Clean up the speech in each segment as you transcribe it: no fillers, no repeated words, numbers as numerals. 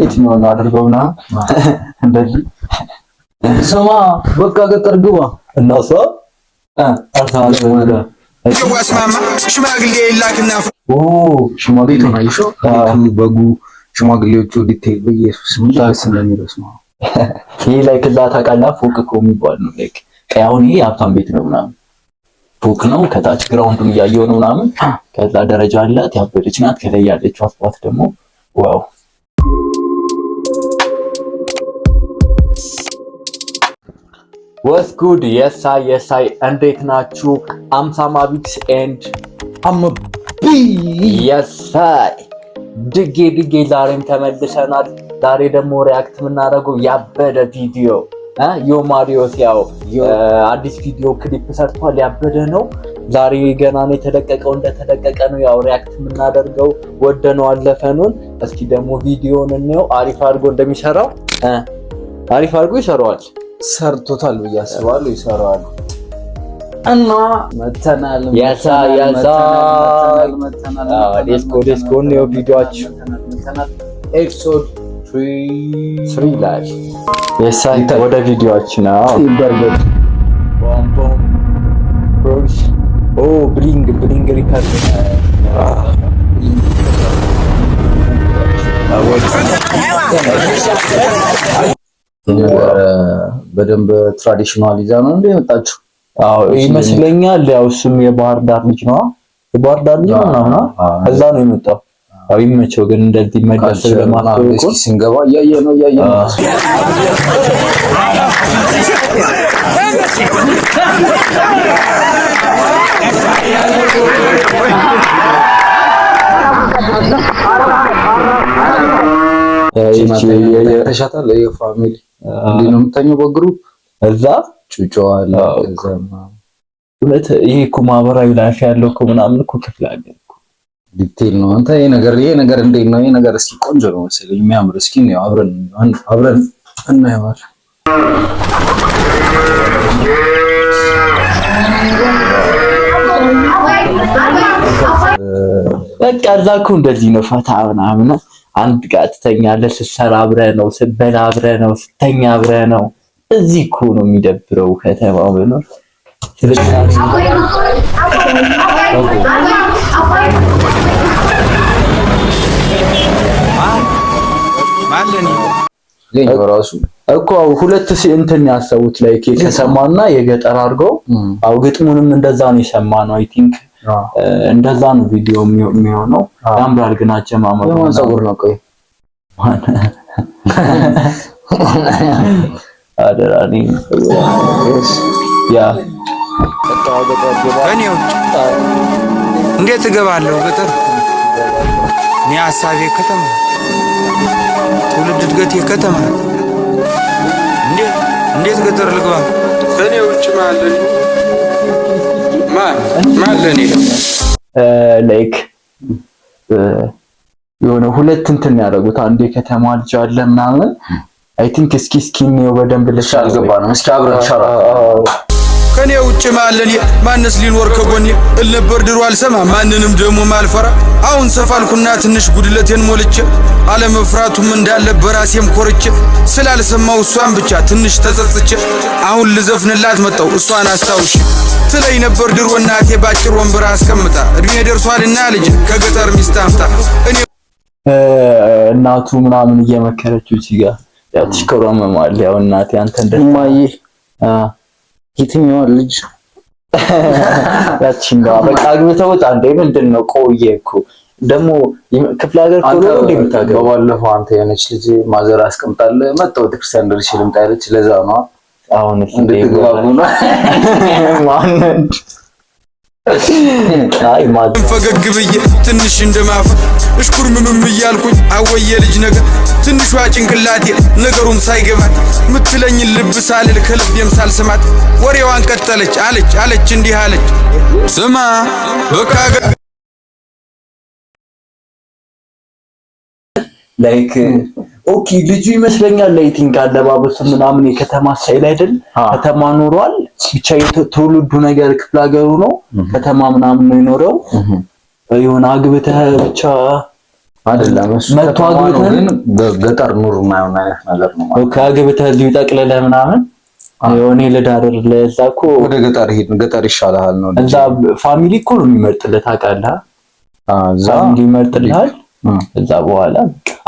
የትኛውን ነው አድርገውና እንደዚህ ስማ በቃ ገጠር ግባ እና ሰው ሽማግሌ ይላክና ሽማግሌ አይሾ በጉ ሽማግሌዎቹ ዲቴል በኢየሱስ ምን ስለሚረስ ነው ይሄ ላይ ከዛ ታውቃለህ ፎቅ እኮ የሚባል ነው ላይክ አሁን ይሄ ሀብታም ቤት ነው ምናምን ፎቅ ነው ከታች ግራውንዱን እያየው ነው ምናምን ከዛ ደረጃ አላት ያበደች ናት ከላይ ያለችው አስፋልት ደግሞ ዋው What's good? Yes I እንዴት ናችሁ? አምሳማቢክስ and yes I ድጌ ዛሬም ተመልሰናል። ዛሬ ደግሞ ሪአክት የምናደርገው ያበደ ቪዲዮ ዮማሪዮስ ያው አዲስ ቪዲዮ ክሊፕ ሰርቷል ያበደ ነው። ዛሬ ገና ነው የተለቀቀው እንደተለቀቀ ነው ያው ሪአክት የምናደርገው ወደነው አለፈኑን። እስኪ ደግሞ ቪዲዮውን እንየው አሪፍ አድርጎ እንደሚሰራው አሪፍ አድርጎ ይሰራዋል ሰርቶታል ብዬ አስባለሁ ይሰራዋል እና መተናል ሌትስ ጎ ነው ቪዲዮአችን ኤፒሶድ 3 ላይ የሳይት ወደ ቪዲዮአችን ነው ይበርበት ቦም ብሮስ ብሊንግ ሪካርድ በደንብ ትራዲሽናል ይዛ ነው እንደ የመጣችው አዎ ይመስለኛል ያው እሱም የባህር ዳር ልጅ ነው የባህር ዳር ልጅ ነው እዛ ነው የመጣው አው ይመቸው ግን እንደዚህ መድረስ ለማስተው እኮ ሲንገባ ያየ ነው ተሻታለ የፋሚሊ እንዲኖም ተኞ በግሩፕ እዛ ጩጫዋል እዛማ ሁለት ይሄ እኮ ማህበራዊ ላይፍ ያለው እኮ ምናምን እኮ ክፍል አለ እኮ ዲቴል ነው አንተ ይሄ ነገር እንዴት ነው ይሄ ነገር እስኪ ቆንጆ ነው መሰለኝ የሚያምር እስኪ ነው አብረን እናየዋለን በቃ እዛ እኮ እንደዚህ ነው ፈታ ምናምን አንድ ጋር ትተኛለህ ስትሰራ አብረህ ነው ስትበላ አብረህ ነው ስተኛ አብረህ ነው እዚህ እኮ ነው የሚደብረው ከተማው ነው ማለኒ ለራሱ እኮ ሁለት እንትን ያሰቡት ላይ ከተማና የገጠር አድርገው አው ግጥሙንም እንደዛ ነው የሰማነው አይ ቲንክ እንደዛ ነው ቪዲዮ የሚሆነው ያምራል ግን አጀማመሩ ፀጉር ነው ቆይ አደራኒ ያ እንዴት እገባለሁ ገጠር እኔ ሐሳቤ ከተማ ትውልድ እድገቴ ከተማ እንዴት ገጠር ልግባ ከኔ ውጭ ማለኔ ላይክ የሆነ ሁለት እንትን ያደረጉት አንዴ ከተማ ልጅ አለ ምናምን አይ ቲንክ እስኪ ነው በደንብ ልሻል ገባ ነው እስኪ አብረን ሻራ ከኔ ውጭ ማለኔ ማንስ ሊኖር ከጎኔ እልነበር ድሮ አልሰማ ማንንም ደሞ ማልፈራ አሁን ሰፋልኩና ትንሽ ጉድለቴን ሞልቼ አለመፍራቱም እንዳለ በራሴም ኮርቼ ስላልሰማው እሷን ብቻ ትንሽ ተጸጽቼ አሁን ልዘፍንላት መጣው እሷን አስታውሽ ስለይ ነበር ድሮ እናቴ ባጭር ወንበር አስቀምጣ እድሜ ደርሷልና ልጅ ከገጠር ሚስት አምጣ እኔ እናቱ ምናምን እየመከረችው ሲጋ ያው ትሽከረመማል ያው እናቴ አንተ እንደማይ የትኛው ልጅ ያቺንጋ በቃ አግብተው አንዴ ምንድነው ቆየኩ ደሞ ክፍለ ሀገር ኮሎ እንደምታገባ ባለፈው አንተ የነች ልጅ ማዘር አስቀምጣለ መጣው ክርስቲያን ደርሽ ልምጣለች ለዛ ነው አሁን እንደግባቡ ነው ማንን አይ ማዘር ፈገግ ብዬ ትንሽ እንደማፍ እሽኩር ምንም እያልኩኝ አወየ ልጅ ነገር ትንሿ ጭንቅላቴ ነገሩን ሳይገባት ምትለኝ ልብ ሳልል ከልቤም ሳልሰማት ወሬዋን ቀጠለች አለች እንዲህ አለች ስማ በቃ ላይክ ኦኬ ልጁ ይመስለኛል ላይቲንግ አለባበሱ ምናምን የከተማ ስታይል አይደል ከተማ ኖሯል ብቻ የትውልዱ ነገር ክፍለ ሀገሩ ነው ከተማ ምናምን ነው ይኖረው የሆነ አግብተህ ብቻ አይደለም እሱ ግን ገጠር ኑር ማይሆን አይነት ነገር ነው ማለት ኦኬ አግብተህ እዚሁ ጠቅልለህ ምናምን የሆነ ለዳር ለዛ እኮ ወደ ገጠር ሄድ ገጠር ይሻላል ነው እዛ ፋሚሊ እኮ ነው የሚመርጥልህ ታውቃለህ እዛ እንዲመርጥልሃል እዛ በኋላ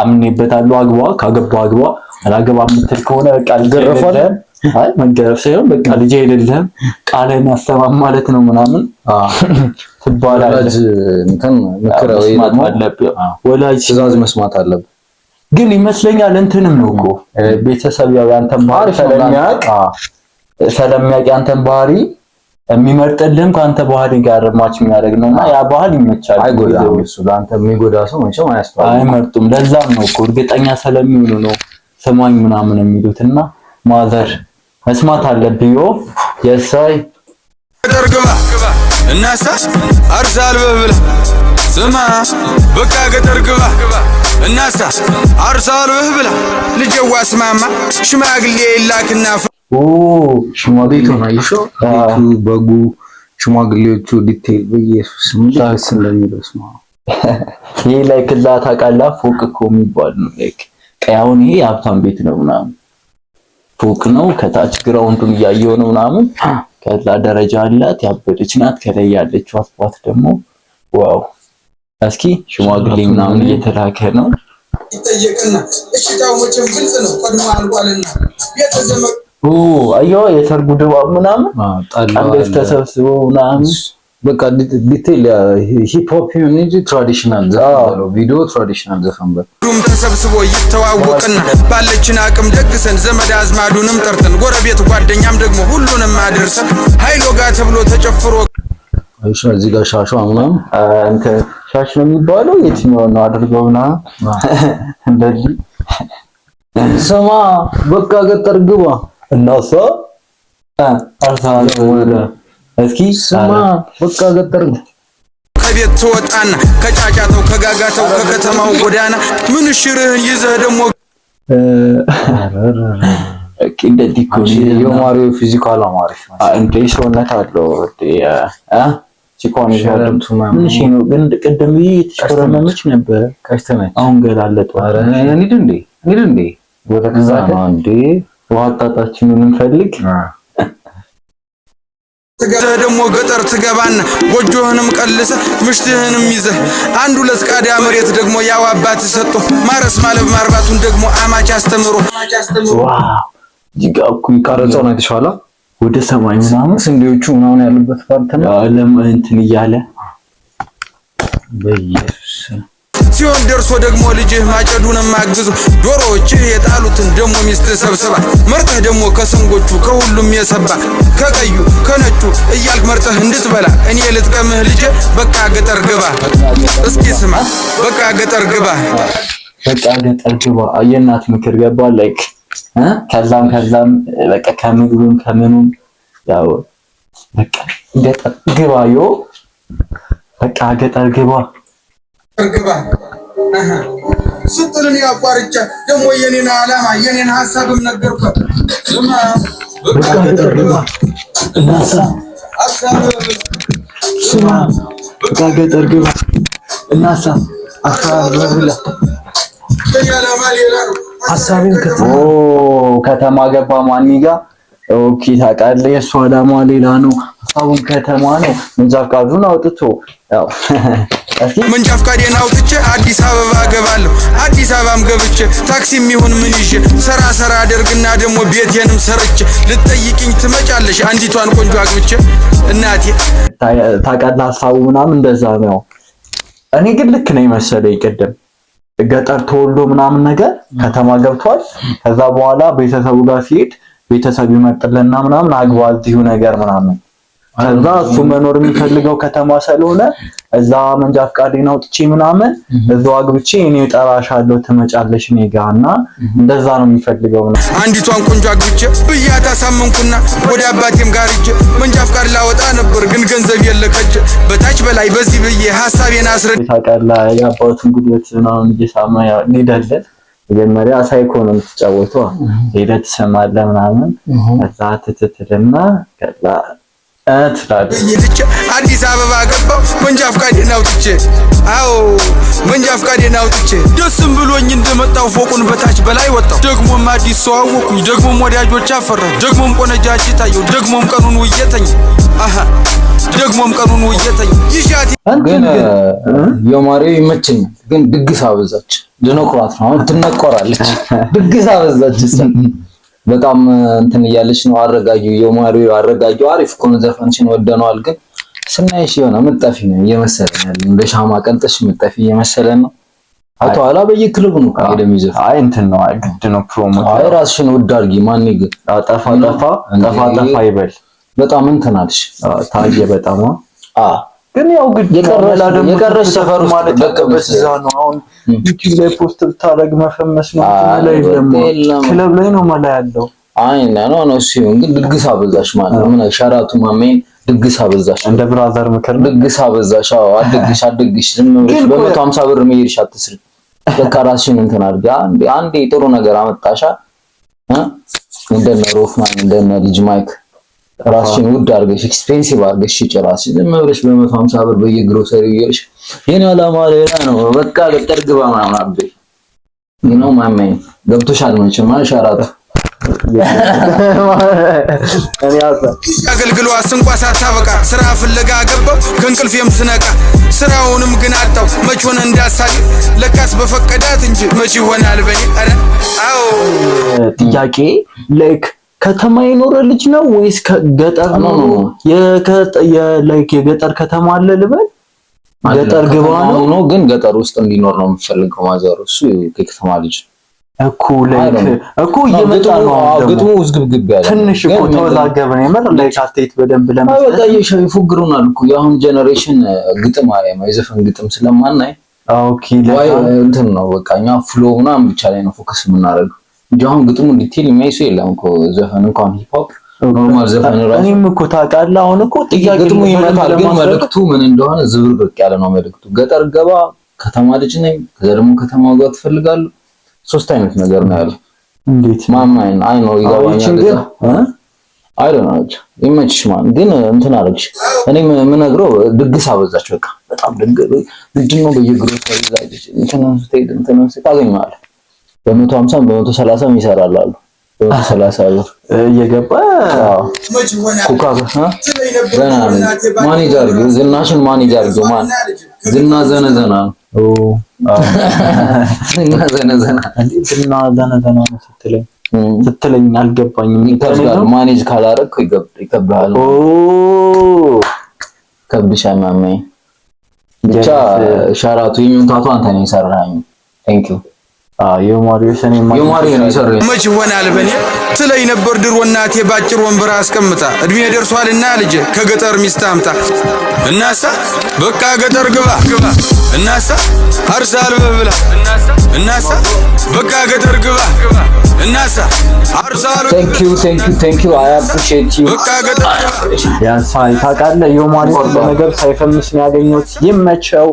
አምኜበታለሁ አግባ ካገባው አግባ አላገባም የምትል ከሆነ በቃ ልገረፋለ አይ መገረፍ ሳይሆን በቃ ልጅ አይደለም ቃልን አስተማም ማለት ነው ምናምን ትባላለህ እንትን ምክራው ወላጅ ትዕዛዝ መስማት አለብህ ግን ይመስለኛል እንትንም ነው እኮ ቤተሰብ ያው ያንተን ባህሪ ስለሚያውቅ ያንተን ባህሪ የሚመርጥልህም ካንተ ባህሪ ጋር ማች የሚያደርግ ነውና ያ ባህል ይመቻል አይጎዳም እሱ ለአንተ የሚጎዳ ሰው መቼም አይመርጡም ለዛም ነው እኮ እርግጠኛ ስለሚሆኑ ነው ሰማኝ ምናምን የሚሉትና ማዘር መስማት አለብኝ የሳይ ገጠርግባ እናሳ አርሳል በብላ ስማ በቃ ገጠርግባ እናሳ አርሳል በብላ ልጅዋ ስማማ ሽማግሌ ይላክና ሽማግሌቱ ነው አይሾ ቤቱ በጉ ሽማግሌዎቹ ዲቴል በኢየሱስ ምንድነው እንደሚሉስ ነው ይሄ ላይ ከዛ ታቃላ ፎቅ እኮ የሚባል ነው ላይክ ቀያውን ይሄ ሀብታም ቤት ነው ምናምን ፎቅ ነው ከታች ግራውንዱን እያየው ነው ምናምን ከዛ ደረጃ አላት ያበደች ናት ከላይ ያለችው አስፋት ደግሞ ዋው እስኪ ሽማግሌ ምናምን እየተላከ ነው ይጠየቅና እሽታው መቼም ግልጽ ነው ቀድሞ አልቋልና የተዘመ አየው የሰርጉ ድባብ ምናምን አንደስ ተሰብስበው ምናምን በቃ ዲቴል ሂፕ ሆፕ እንጂ ትራዲሽናል ዘፈን ቪዲዮ ትራዲሽናል ዘፈን ሁሉም ተሰብስቦ ይተዋወቅና ባለችን አቅም ደግሰን ዘመድ አዝማዱንም ጠርተን ጎረቤት ጓደኛም ደግሞ ሁሉንም አድርሰን ሃይሎ ጋር ተብሎ ተጨፍሮ አይሻ እዚህ ጋር ሻሻ ምናምን እንተ ሻሽ ነው የሚባለው የትኛው ነው አድርገውና እንደዚህ ሰማ በቃ ገጠር ግባ እናሳ አርሳል ወደ እስኪ ስማ በቃ ገጠር ከቤት ተወጣና ከጫጫተው ከጋጋተው ከከተማው ጎዳና ምን ሽርህን ይዘህ ደሞ እንደዚህ ኮኒ የማሪዮ ፊዚካል አማሪፍ እንደ ሰውነት አለው ሲኮን ይወርዱ ምን ሽኑ ግን ቅድም እየተሽከረመመች ነበር ካስተናች አሁን ገላለጡ አረ እንዴ ወደ ከዛ እንዴ ዋጣጣችንን እንፈልግ ደግሞ ገጠር ትገባና ጎጆህንም ቀልሰ ምሽትህንም ይዘህ አንድ ሁለት ቃዳ መሬት ደግሞ ያው አባት ሰጥቶ ማረስ ማለብ ማርባቱን ደግሞ አማች አስተምሮ ዲጋኩ ይቀርጸው ነው የተሻለ ወደ ሰማይ ምናምን ስንዴዎቹ ምናምን ያሉበት ፓርት ነው ዓለም እንትን ይያለ በኢየሱስ ሲሆን ደርሶ ደግሞ ልጅህ ማጨዱንም ማግዙ ዶሮዎችህ የጣሉትን ደግሞ ሚስት ሰብስባ መርጠህ ደግሞ ከሰንጎቹ ከሁሉም የሰባ ከቀዩ ከነጩ እያልክ መርጠህ እንድትበላ እኔ ልጥቀምህ ልጅ በቃ ገጠር ግባ እስኪ ስማ በቃ ገጠር ግባ የእናት ምክር ገባ ላይክ ከዛም በቃ ከምግቡም ከምኑም ያው በቃ ገጠር ግባ በቃ ገጠር ግባ ስትልን ያቋርጫ ደግሞ የኔን ዓላማ የኔን ሐሳብም ነገርኩት በቃ ገጠር ግባ እናሳ ስማ በቃ ገጠር ግባ እናሳ አካባቢላ ሐሳብን ከተማ ገባ ማንጋ ኦኬ ታውቃለህ የእሱ ዓላማ ሌላ ነው ሐሳቡን ከተማ ነው መንጃ ፈቃዱን አውጥቶ ያው መንጃ ፈቃዴን አውጥቼ አዲስ አበባ ገባለሁ አዲስ አበባም ገብቼ ታክሲም ይሁን ምን ይዤ ሰራ አደርግና ደግሞ ቤቴንም ሰርቼ ልትጠይቂኝ ትመጫለሽ አንዲቷን ቆንጆ አግብቼ እናቴ ታውቃለህ ሐሳቡ ምናምን እንደዛ ነው እኔ ግን ልክ ነኝ መሰለኝ ቅድም ገጠር ተወልዶ ምናምን ነገር ከተማ ገብቷል ከዛ በኋላ ቤተሰቡ ጋር ሲሄድ ቤተሰብ ይመርጥልና ምናምን አግባል ይሁ ነገር ምናምን ከዛ እሱ መኖር የሚፈልገው ከተማ ስለሆነ እዛ መንጃ ፈቃዴን አውጥቼ ምናምን እዛው አግብቼ እኔ እጠራሻለሁ ትመጫለሽ እኔ ጋርና እንደዛ ነው የሚፈልገው ነው አንዲቷን ቆንጆ አግብቼ ብያት አሳመንኩና ወደ አባቴም ጋር ሂጄ መንጃ ፈቃድ ላወጣ ነበር ግን ገንዘብ የለከጀ በታች በላይ በዚህ ብዬ ሐሳቤን አስረድ ታውቃለህ የአባቱን ጉልበት ምናምን እየሳማ እንሄዳለን መጀመሪያ ሳይኮ ነው የምትጫወተው ሄደህ ትሰማለህ ምናምን ከዛ ትትልና ከዛ አዲስ አበባ ገባው መንጃ ፈቃዴን አውጥቼ አዎ መንጃ ፈቃዴን አውጥቼ ደስም ብሎኝ እንደመጣው ፎቁን በታች በላይ ወጣው ደግሞም አዲስ ሰው አወኩኝ ደግሞም ወዳጆች አፈራው ደግሞም ቆነጃጅ ታየው ደግሞም ቀኑን ውየተኝ ደግሞም ቀኑን ውየተኝ ይሻት ግን የማሪው ይመችኝ ግን ድግስ አበዛች ድነቁራት ነው አሁን ትነቆራለች ድግስ አበዛች በጣም እንትን እያለች ነው አረጋጊው የማሪው አረጋጊው አሪፍ ኮን ዘፈንሽን ወደነዋል ግን ስናይሽ የሆነ ምጣፊ ነው እየመሰለን ያለ እንደ ሻማ ቀንጠሽ ምጣፊ እየመሰለን ነው አቶ አላ በየክለቡ ነው ከደሚዘፍ አይ እንትን ነው ግድ ነው ፕሮሞት አይ ራስሽን ወድ አድርጊ ማን ይግ ጠፋ ይበል በጣም እንትን አልሽ ታየ በጣም ግን ያው ግድ የቀረሽ ሰፈር ማለት ደቀበስ እዛ ነው አሁን ዩቲዩብ ላይ ፖስት ብታረግ መፈመስ ነው ላይ ደግሞ ክለብ ላይ ነው መላ ያለው አይ ነው ሲሆን ግን ድግስ አበዛሽ ማለት ምን ሻራቱ ማሜን ድግስ አበዛሽ እንደ ብራዘር ምክር ድግስ አበዛሽ አድግሽ ዝም ብለሽ በ150 ብር መሄድሽ አትስሪ በቃ ራስሽን እንትን አድርጋ አንዴ ጥሩ ነገር አመጣሻ እንደነ ሮፍማን እንደነ ልጅ ማይክ ራስሽን ውድ አድርገሽ ኤክስፔንሲቭ አድርገሽ ጭራሽ ዝም ብለሽ በ150 ብር በየግሮሰሪው ይርሽ የኔ አላማ ሌላ ነው በቃ ገጠር ግባ ምናምን አብዴ ነው ማመን ገብቶሻል መቼም ማሻራታ እኔ አገልግሎ አስንቋ ሳታበቃ ስራ ፍለጋ ገባው ከእንቅልፌም ስነቃ ስራውንም ግን አጣው መች ሆነ እንዳሳል ለካስ በፈቀዳት እንጂ መች ይሆናል በኔ አረ አዎ ጥያቄ ላይክ ከተማ ይኖር ልጅ ነው ወይስ ገጠር ነው የገጠር ከተማ አለ ልበል ገጠር ግባ ነው ግን ገጠር ውስጥ እንዲኖር ነው የምፈልገው ማዘሩ እሱ ከከተማ ልጅ እኮ እየመጣ ነው ግጥሙ ውዝግብግብ ያለ ትንሽ እኮ ተወዛገበ ነው ማለት ላይክ አስተያየት በደንብ ለመስጠት በቃ ይፎግሩናል እኮ ያሁን ጀነሬሽን ግጥም የዘፈን ግጥም ስለማናይ ኦኬ እንትን ነው በቃ እኛ ፍሎ ምናምን ብቻ ላይ ነው ፎከስ የምናደርገው ጃውን ግጥሙ ዲቴል የሚያይሱ የለም እኮ ዘፈን እንኳን ሂፕ ሆፕ ኖርማል ዘፈን ራሱ እኔም እኮ ታውቃለህ አሁን እኮ ጥያቄ ግጥሙ ይመጣል ግን መልእክቱ ምን እንደሆነ ዝብርቅርቅ ያለ ነው መልእክቱ ገጠር ገባ ከተማ ልጅ ነኝ ከዛ ደግሞ ከተማው ጋር ትፈልጋለህ ሶስት አይነት ነገር ነው ያለው እንዴት ማማይን አይ ነው ይገባኛል አይ ዶንት ኖ ይመችሽ ማን ግን እንትን አለች እኔ ምን ነግረው ድግስ አበዛች በቃ በጣም ምንድነው በየግሮሰሪ ላይ እንትን ታገኛለህ በ150 በ130 ይሰራል አሉ በ130 ብር እየገባ ኮካ ማኔጀር ዝናሽን ማኔጀር ማን ዝና ዘነዘና ዘና ስትለኝ አልገባኝም ይተርጋል ማኔጅ ካላረክ ይከብዳል ከብሻማ ማይ ብቻ ሻራቱ ይምንታቱ አንተ ነው ይሰራኝ ቴንክ ዩ የማሪዮ ነው መች ይሆናል በኔ ስለይ ነበር ድሮ እናቴ ባጭር ወንበር አስቀምጣ እድሜ ደርሷልና ልጅ ከገጠር ሚስት አምጣ እናሳ በቃ ገጠር ግባ እናሳ አርሳል በብላ እናሳ በቃ ገጠር ግባ እናሳ አርሳል ቴንክ ዩ አይ አፕሪሺየት ዩ በቃ ገጠር ያንሳይ ታውቃለህ የማሪዮ ነገር ሳይፈምስ ነው ያገኘሁት ይመቸው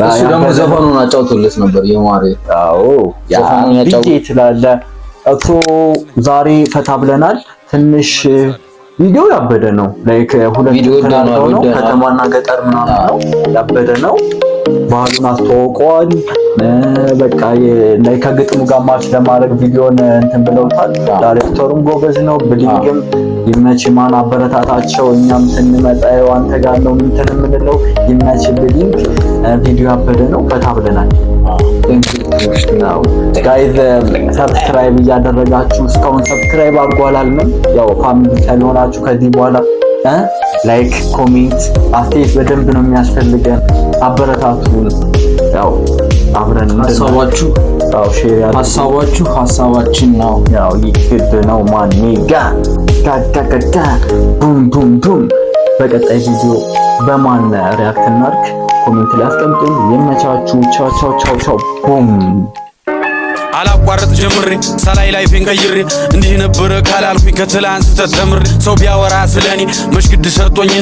እሱ ደግሞ ዘፈኑን አጫውቶለት ነበር የማሪዮ አዎ ዘፈኑን ያጫውቶለት ይላል እኮ ዛሬ ፈታ ብለናል ትንሽ ቪዲዮ ያበደ ነው ላይክ ሁለት ቪዲዮ ነው ከተማና ገጠር ምናምን ነው ያበደ ነው ባህሉን አስተዋውቀዋል በቃ ላይ ከግጥሙ ጋር ማች ለማድረግ ቪዲዮን እንትን ብለውታል ዳይሬክተሩም ጎበዝ ነው ብሊንግም ይመች ማን አበረታታቸው እኛም ስንመጣ አንተ ጋር ነው እንትን የምንለው ይመች ብሊንግ ቪዲዮ ያበደ ነው ፈታ ብለናል ጋይዝ ሰብስክራይብ እያደረጋችሁ እስካሁን ሰብስክራይብ አድርጓላልንም ያው ፋሚሊ ካልሆናችሁ ከዚህ በኋላ ላይክ ኮሜንት አስተያየት በደንብ ነው የሚያስፈልገን አበረታቱን ያው አብረን ሀሳባችሁ ያው ሼር ያድርጉ ሀሳባችን ነው ያው ይክድ ነው ማኒጋ ጋጋጋጋ ቡም ቡም ቡም በቀጣይ ቪዲዮ በማን ሪአክት እናድርግ ኮሜንት ላይ አስቀምጡን ይመቻችሁ ቻው ቻው ቻው ቻው ቡም አላቋረጥ ጀምሬ ሳላይ ላይፌን ቀይሬ እንዲህ ነበር ካላልኩኝ ከትላንት ተተምሬ ሰው ቢያወራ ስለኔ መሽግድ ሰርቶኝ